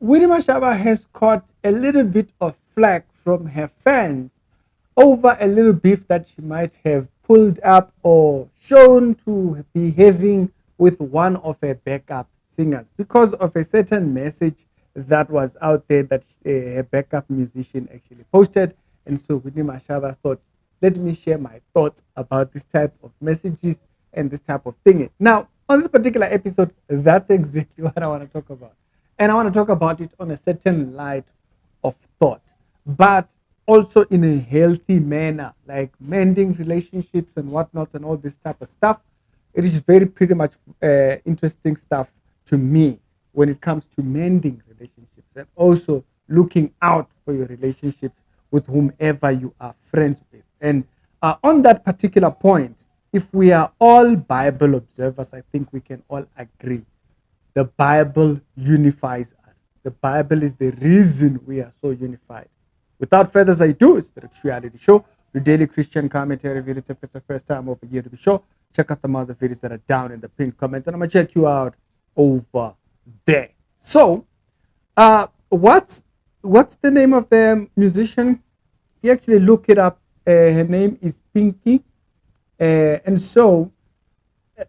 Winnie Mashaba has caught a little bit of flack from her fans over a little beef that she might have pulled up or shown to be having with one of her backup singers because of a certain message that was out there that a backup musician actually posted. And so Winnie Mashaba thought, let me share my thoughts about this type of messages and this type of thing. Now, on this particular episode, that's exactly what I want to talk about. And I want to talk about it on a certain light of thought, but also in a healthy manner, like mending relationships and whatnot and all this type of stuff. It is very pretty much interesting stuff to me when it comes to mending relationships and also looking out for your relationships with whomever you are friends with. And on that particular point, if we are all Bible observers, I think we can all agree the Bible unifies us. The Bible is the reason we are so unified. Without further ado, it's the Reality Show, the daily Christian commentary video. If it's the first time over here to be sure, check out the other videos that are down in the pinned comments, and I'm gonna check you out over there. So, what's the name of the musician? If you actually look it up, her name is Pinky, and so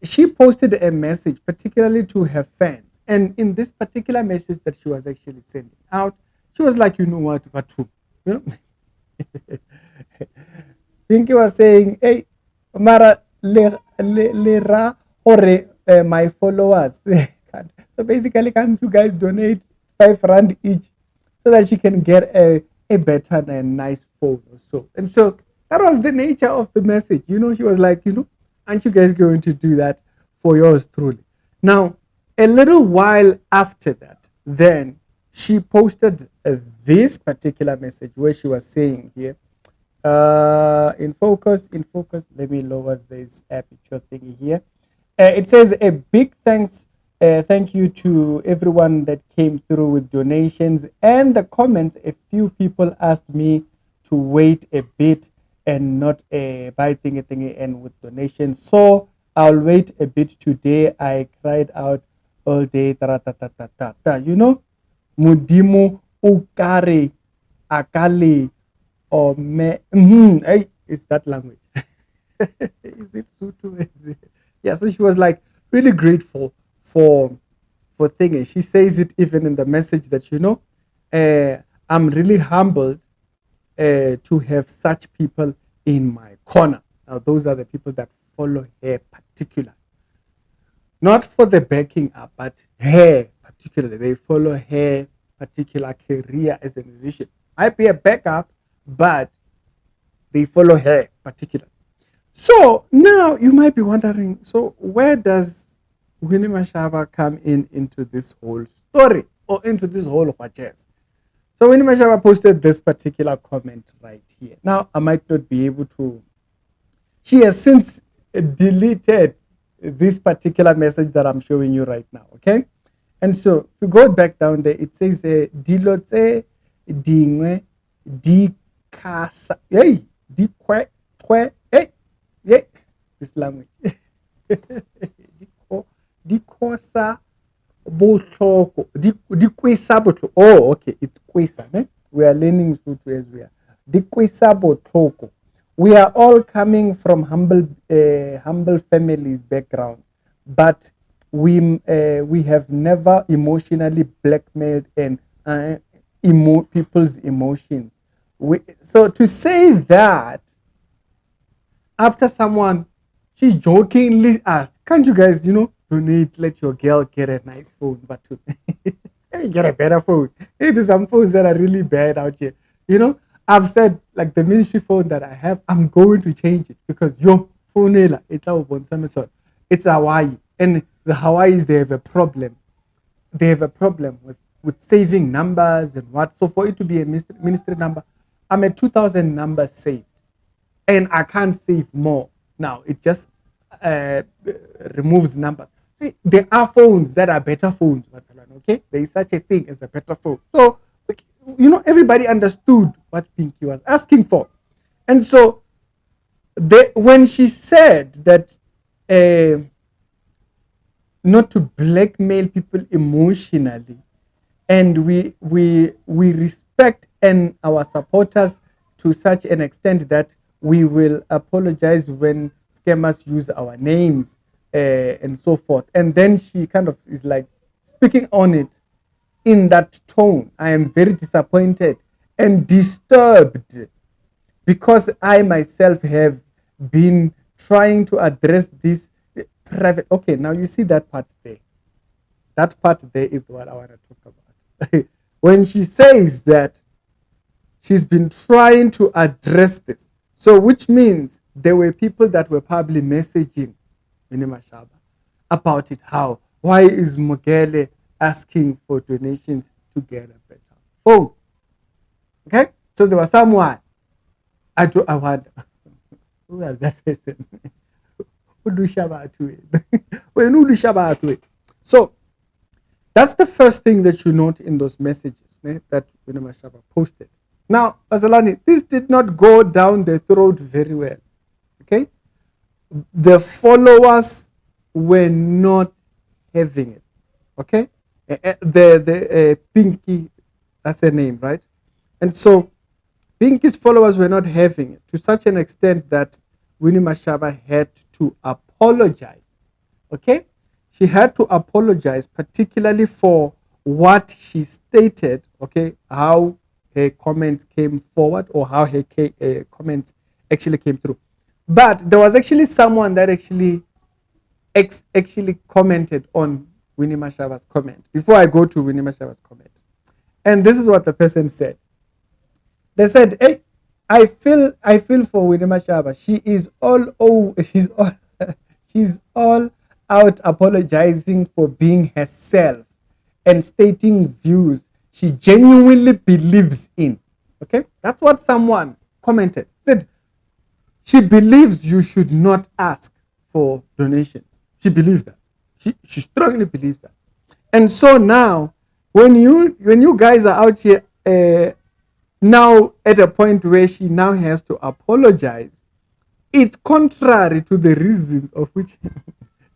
she posted a message, particularly to her fans. And in this particular message that she was actually sending out, she was like, you know what, Batu? You know? Pinky was saying, hey, Mara, lera ore my followers. So basically, can you guys donate 5 rand each so that she can get a better and nice phone or so? And so that was the nature of the message. You know, she was like, you know, aren't you guys going to do that for yours truly? Now, a little while after that, then she posted this particular message where she was saying here, in focus, let me lower this picture thingy here. It says a big thank you to everyone that came through with donations and the comments. A few people asked me to wait a bit and not buy thingy and with donations. So I'll wait a bit today. I cried out all day. You know, Mudimu Ukare Akali or me. Hey, it's that language. Is it Sutu? Yeah, so she was like really grateful for thingy. She says it even in the message that, you know, I'm really humbled to have such people in my corner. Now, those are the people that follow her particularly. Not for the backing up, but her particularly. They follow her particular career as a musician. Might be a backup, but they follow her particularly. So now you might be wondering, so where does Winnie Mashaba come in into this whole story or into this whole jazz? So Winnie Mashaba posted this particular comment right here. Now I might not be able to. She has since deleted this particular message that I'm showing you right now. Okay, and so if you go back down there, it says dilote dingwe di kasa hey di kwe hey yeah this language di kosa botlhoko di kwesa botlhoko. Oh, okay, it's kwesa. We are learning Sotho as we are. Di kwesa botlhoko. We are all coming from humble families background, but we have never emotionally blackmailed and people's emotions. So to say that after someone, she jokingly asked, can't you guys, you know, donate, let your girl get a nice phone, but let me get a better phone. Hey, there's some phones that are really bad out here. You know, I've said like the ministry phone that I have, I'm going to change it because your phone it's Hawaii. And the Hawaiis, they have a problem. They have a problem with saving numbers and what. So for it to be a ministry number, I'm a 2000 number saved. And I can't save more. Now it just removes numbers. There are phones that are better phones, okay? There is such a thing as a better phone. So, you know, everybody understood what Pinky was asking for. And so, when she said that not to blackmail people emotionally and we respect and our supporters to such an extent that we will apologize when scammers use our names and so forth. And then she kind of is like speaking on it in that tone. I am very disappointed and disturbed because I myself have been trying to address this private. Okay, now you see that part there. That part there is what I want to talk about. When she says that she's been trying to address this, so which means there were people that were probably messaging Winnie Mashaba about it. How? Why is Mogele asking for donations to get a better phone? Okay, so there was someone. I wonder who was that person. So that's the first thing that you note in those messages that Winnie Mashaba posted. Now, Bazalani, this did not go down the throat very well. Okay, the followers were not having it. Okay, the Pinky, that's her name, right? And so Pinky's followers were not having it to such an extent that Winnie Mashaba had to apologize. Okay, she had to apologize, particularly for what she stated. Okay, how her comments came forward or how her comments actually came through. But there was actually someone that actually commented on Winnie Mashaba's comment. Before I go to Winnie Mashaba's comment, and this is what the person said. They said, "Hey, I feel for Winnie Mashaba. She's all out apologizing for being herself and stating views she genuinely believes in." Okay, that's what someone commented. Said she believes you should not ask for donation. She believes that. She strongly believes that. And so now, when you guys are out here now at a point where she now has to apologize, it's contrary to the reasons of which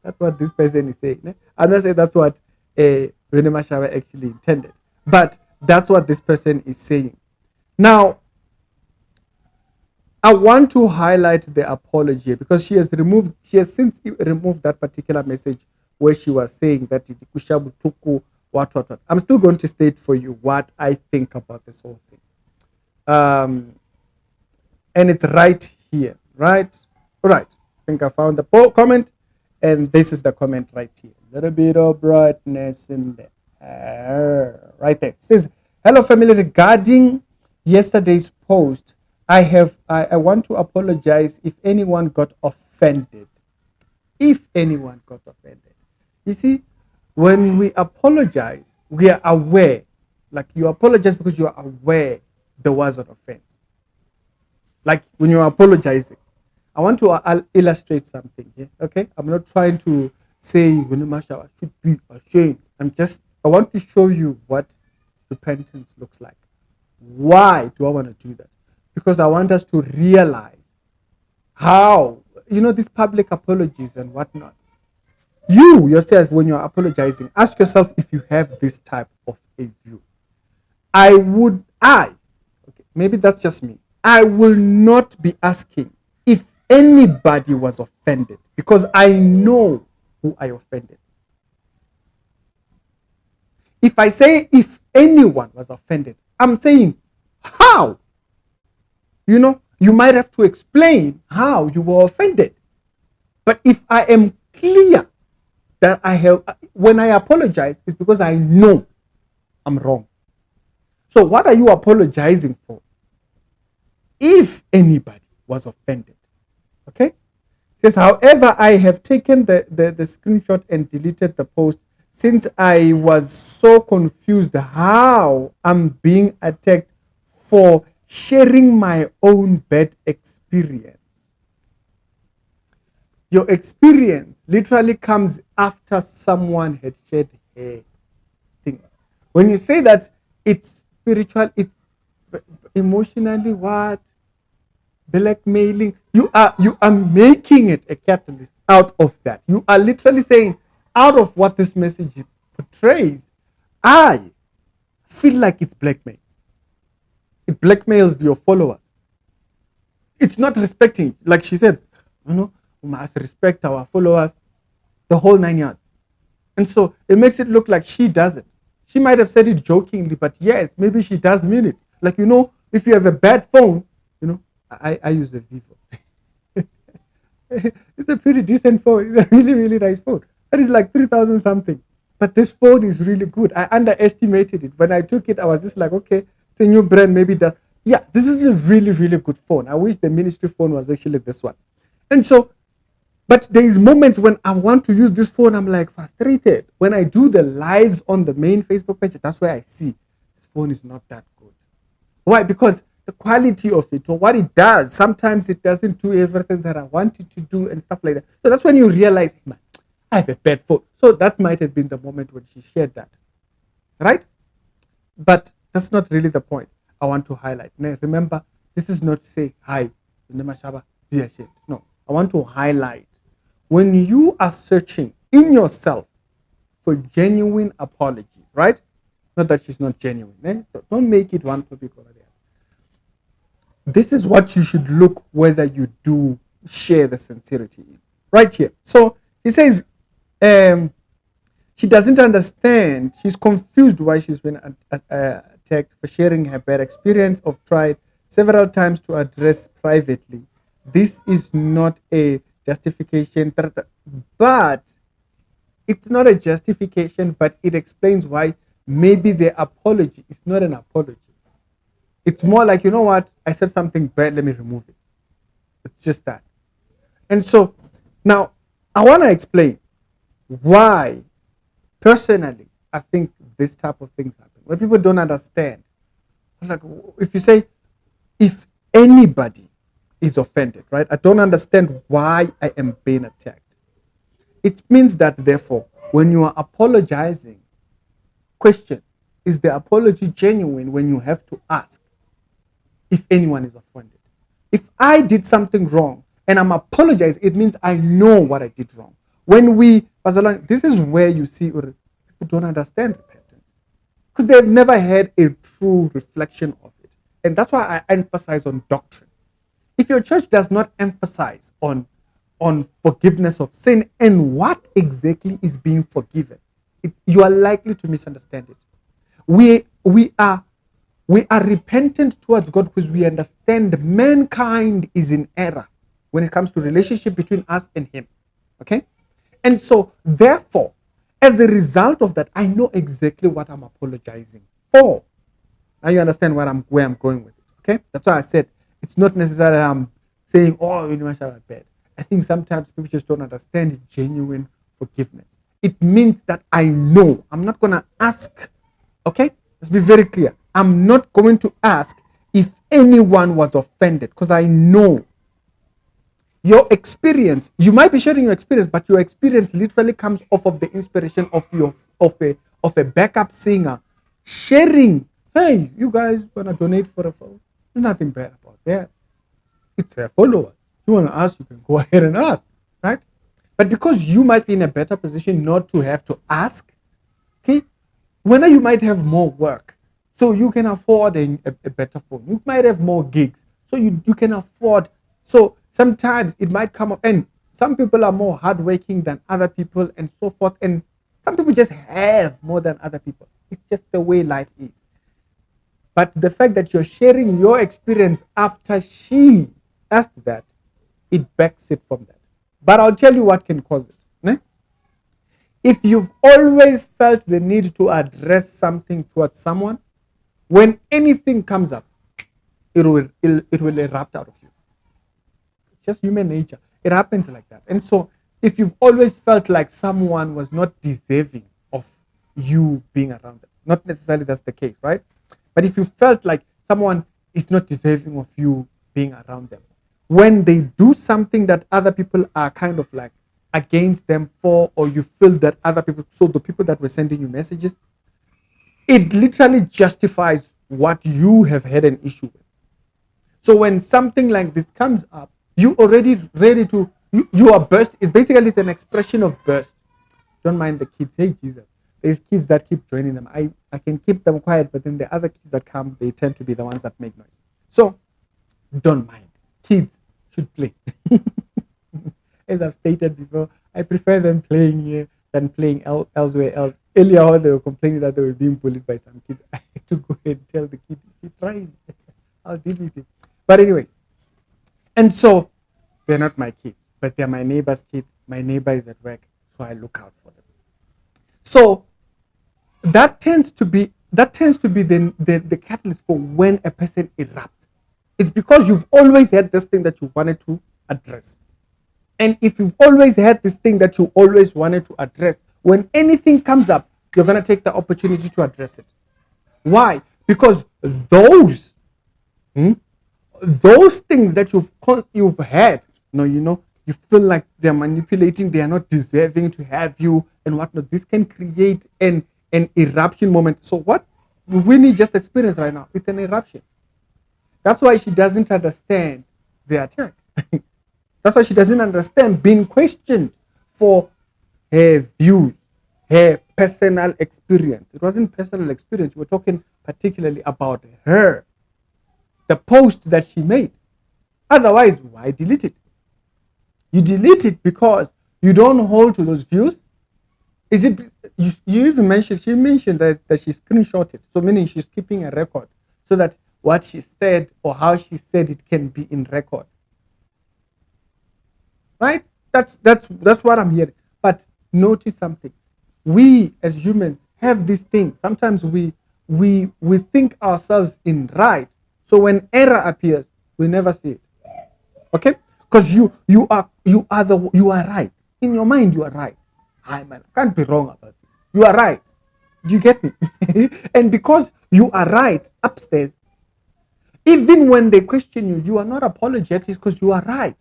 that's what this person is saying. I'm not saying that's what Winnie Mashaba actually intended, but that's what this person is saying. Now, I want to highlight the apology because she has since removed that particular message where she was saying that what. I'm still going to state for you what I think about this whole thing. And it's right here, right? All right. I think I found the comment, and this is the comment right here. A little bit of brightness in the air, right there. It says, "Hello, family. Regarding yesterday's post, I want to apologize if anyone got offended. If anyone got offended, you see, when we apologize, we are aware. Like you apologize because you are aware there was an offense. Like when you're apologizing, I want to illustrate something here. Okay, I'm not trying to say Winnie Mashaba should be ashamed. I want to show you what repentance looks like. Why do I want to do that? Because I want us to realize how, these public apologies and whatnot. You yourself, when you're apologizing, ask yourself if you have this type of a view. Maybe that's just me. I will not be asking if anybody was offended because I know who I offended. If I say if anyone was offended, I'm saying how. You might have to explain how you were offended. But if I am clear that when I apologize, it's because I know I'm wrong. So what are you apologizing for? If anybody was offended. Okay? It says, however, I have taken the screenshot and deleted the post since I was so confused how I'm being attacked for sharing my own bad experience. Your experience literally comes after someone had shared a thing. When you say that it's spiritual, it's emotionally what? Blackmailing. You are making it a catalyst out of that. You are literally saying, out of what this message portrays, I feel like it's blackmail. It blackmails your followers. It's not respecting, like she said, we must respect our followers, the whole 9 yards. And so it makes it look like she does it. She might have said it jokingly, but yes, maybe she does mean it. Like, if you have a bad phone, I use a Vivo. It's a pretty decent phone. It's a really, really nice phone. That is like 3,000 something. But this phone is really good. I underestimated it. When I took it, I was just like, okay, it's a new brand. Maybe that. Yeah, this is a really, really good phone. I wish the ministry phone was actually this one. And so, but there is moments when I want to use this phone, I'm like frustrated. When I do the lives on the main Facebook page, that's where I see this phone is not that good. Why? Because the quality of it or what it does, sometimes it doesn't do everything that I want it to do and stuff like that. So that's when you realize, hey, man, I have a bad phone. So that might have been the moment when she shared that, right? But that's not really the point I want to highlight. Now, remember, this is not to say, hi, Winnie Mashaba, be ashamed. No, I want to highlight when you are searching in yourself for genuine apologies, right? Not that she's not genuine. Don't make it one topic over there. This is what you should look whether you do share the sincerity in. Right here. So he says she doesn't understand. She's confused why she's been attacked for sharing her bad experience of tried several times to address privately. This is not a justification, but it's not a justification, but it explains why maybe the apology is not an apology. It's more like, what? I said something bad, let me remove it. It's just that. And so now I want to explain why, personally, I think this type of things happen. When people don't understand, like if you say, if anybody is offended, right? I don't understand why I am being attacked. It means that, therefore, when you are apologizing, question, is the apology genuine when you have to ask if anyone is offended? If I did something wrong and I'm apologizing, it means I know what I did wrong. When this is where you see people don't understand repentance because they've never had a true reflection of it. And that's why I emphasize on doctrine. If your church does not emphasize on forgiveness of sin and what exactly is being forgiven, you are likely to misunderstand it. We are repentant towards God because we understand mankind is in error when it comes to relationship between us and Him. Okay? And so, therefore, as a result of that, I know exactly what I'm apologizing for. Now you understand where I'm going with it. Okay? That's why I said it's not necessarily I'm saying, oh, you must have bad. I think sometimes people just don't understand genuine forgiveness. It means that I know. I'm not going to ask. Okay? Let's be very clear. I'm not going to ask if anyone was offended because I know your experience. You might be sharing your experience, but your experience literally comes off of the inspiration of a backup singer sharing. Hey, you guys want to donate for a phone? There's nothing bad about that. It's a follower. If you want to ask, you can go ahead and ask, right? But because you might be in a better position not to have to ask, okay, whenever you might have more work, so you can afford a better phone. You might have more gigs, so you can afford. So sometimes it might come up, and some people are more hardworking than other people and so forth, and some people just have more than other people. It's just the way life is. But the fact that you're sharing your experience after she asked that, it backs it from that. But I'll tell you what can cause it. Né? If you've always felt the need to address something towards someone, when anything comes up, it will erupt out of you. It's just human nature. It happens like that. And so if you've always felt like someone was not deserving of you being around them, not necessarily that's the case, right? But if you felt like someone is not deserving of you being around them, when they do something that other people are kind of like against them for, or you feel that other people, so the people that were sending you messages, it literally justifies what you have had an issue with. So when something like this comes up, you already ready to, you are burst. It basically is an expression of burst. Don't mind the kids. Hey, Jesus. there's kids that keep joining them. I can keep them quiet, but then the other kids that come, they tend to be the ones that make noise. So don't mind. Kids should play. As I've stated before, I prefer them playing here than playing elsewhere else. Earlier on, they were complaining that they were being bullied by some kids. I had to go and tell the kid, if you try, I'll deal with it. But anyways, and so they're not my kids, but they're my neighbor's kids. My neighbor is at work, so I look out for them. So that tends to be the catalyst for when a person erupts. It's because you've always had this thing that you wanted to address. And if you've always had this thing that you always wanted to address, when anything comes up, you're going to take the opportunity to address it. Why? Because those things that you've had, you feel like they're manipulating, they are not deserving to have you and whatnot. This can create an eruption moment. So what Winnie just experienced right now, it's an eruption. That's why she doesn't understand the attack. That's why she doesn't understand being questioned for her views, her personal experience. It wasn't personal experience. We're talking particularly about her, the post that she made. Otherwise, why delete it? You delete it because you don't hold to those views. Is it? You even mentioned, she mentioned that she screenshotted. So meaning she's keeping a record so that what she said or how she said it can be in record. Right? That's what I'm hearing. But notice something. We as humans have this thing. Sometimes we think ourselves in right. So when error appears, we never see it. Okay? Because you are right. In your mind, you are right. I can't be wrong about this. You are right. Do you get me? And because you are right upstairs, even when they question you, you are not apologetic because you are right.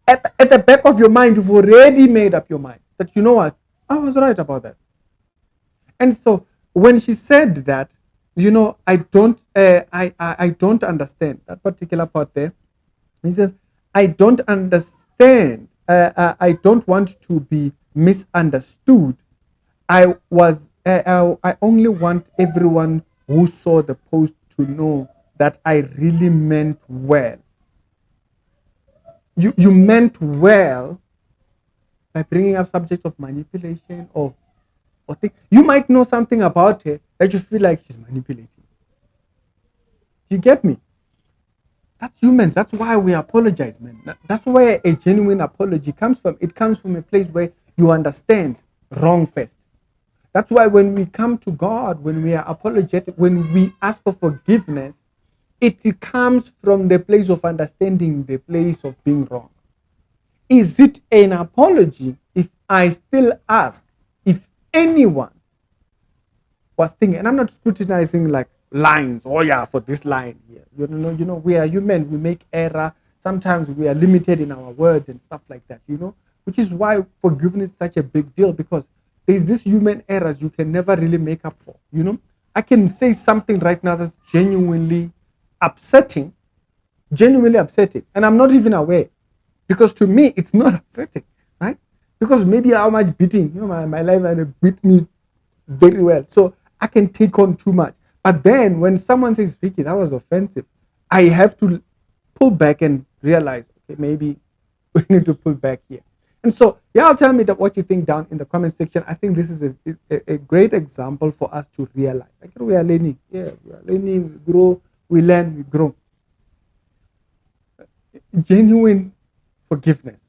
At the back of your mind, you've already made up your mind that, you know what, I was right about that. And so when she said that, I don't understand that particular part there. He says, I don't understand. I don't want to be misunderstood. I only want everyone who saw the post to know that I really meant well. You meant well by bringing up subjects of manipulation or thing. You might know something about her that you feel like she's manipulating. Do you get me? That's humans. That's why we apologize, man. That's where a genuine apology comes from. It comes from a place where you understand wrong first. That's why when we come to God, when we are apologetic, when we ask for forgiveness, it comes from the place of understanding the place of being wrong. Is it an apology if I still ask if anyone was thinking, and I'm not scrutinizing like lines, for this line here. We are human, we make error. Sometimes we are limited in our words and stuff like that, which is why forgiveness is such a big deal, because there's this human errors you can never really make up for. I can say something right now that's genuinely upsetting, and I'm not even aware, because to me it's not upsetting, right? Because maybe how much beating, my life and beat me very well, so I can take on too much. But then when someone says, Ricky, that was offensive, I have to pull back and realize, okay, maybe we need to pull back here. And so, tell me what you think down in the comment section. I think this is a great example for us to realize. Like, we are learning. We are learning, we grow, we learn, we grow. Genuine forgiveness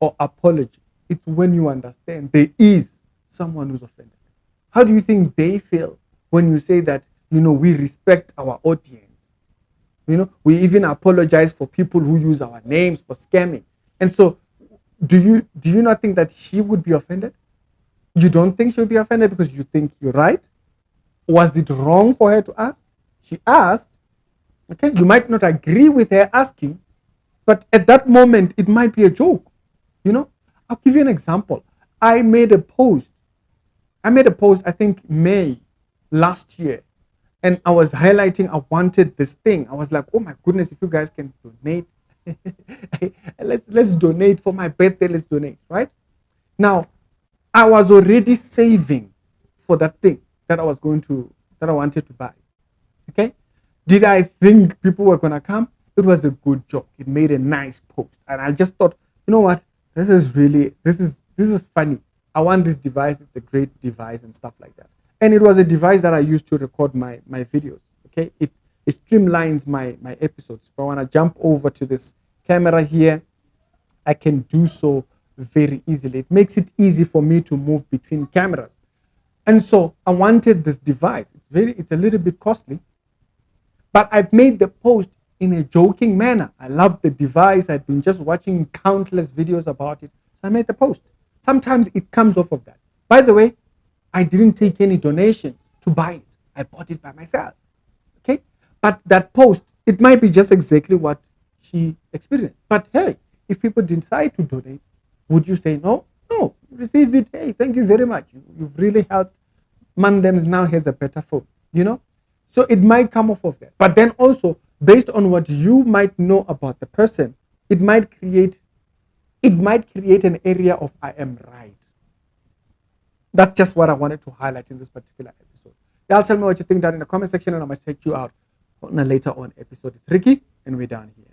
or apology, it's when you understand there is someone who's offended. How do you think they feel when you say that, we respect our audience? We even apologize for people who use our names for scamming. And so, do you not think that she would be offended? You don't think she would be offended because you think you're right? Was it wrong for her to ask? She asked. Okay, you might not agree with her asking, but at that moment, it might be a joke. I'll give you an example. I made a post, I think May last year, and I was highlighting I wanted this thing. I was like, oh my goodness, if you guys can donate, let's donate for my birthday, let's donate, right? Now, I was already saving for that thing that I wanted to buy. Okay. Did I think people were gonna come? It was a good joke. It made a nice post. And I just thought, you know what? This is funny. I want this device. It's a great device and stuff like that. And it was a device that I used to record my videos. Okay. It streamlines my episodes. If I want to jump over to this camera here, I can do so very easily. It makes it easy for me to move between cameras. And so I wanted this device. It's a little bit costly, but I've made the post in a joking manner. I loved the device. I'd been just watching countless videos about it. So I made the post. Sometimes it comes off of that. By the way, I didn't take any donations to buy it. I bought it by myself. Okay? But that post, it might be just exactly what she experienced. But hey, if people decide to donate, would you say no? No. Receive it. Hey, thank you very much. You've really helped. Mandems now has a better phone. So it might come off of that. But then also, based on what you might know about the person, it might create an area of I am right. That's just what I wanted to highlight in this particular episode. Y'all tell me what you think down in the comment section, and I must check you out on a later on episode. It's Ricky, and we're done here.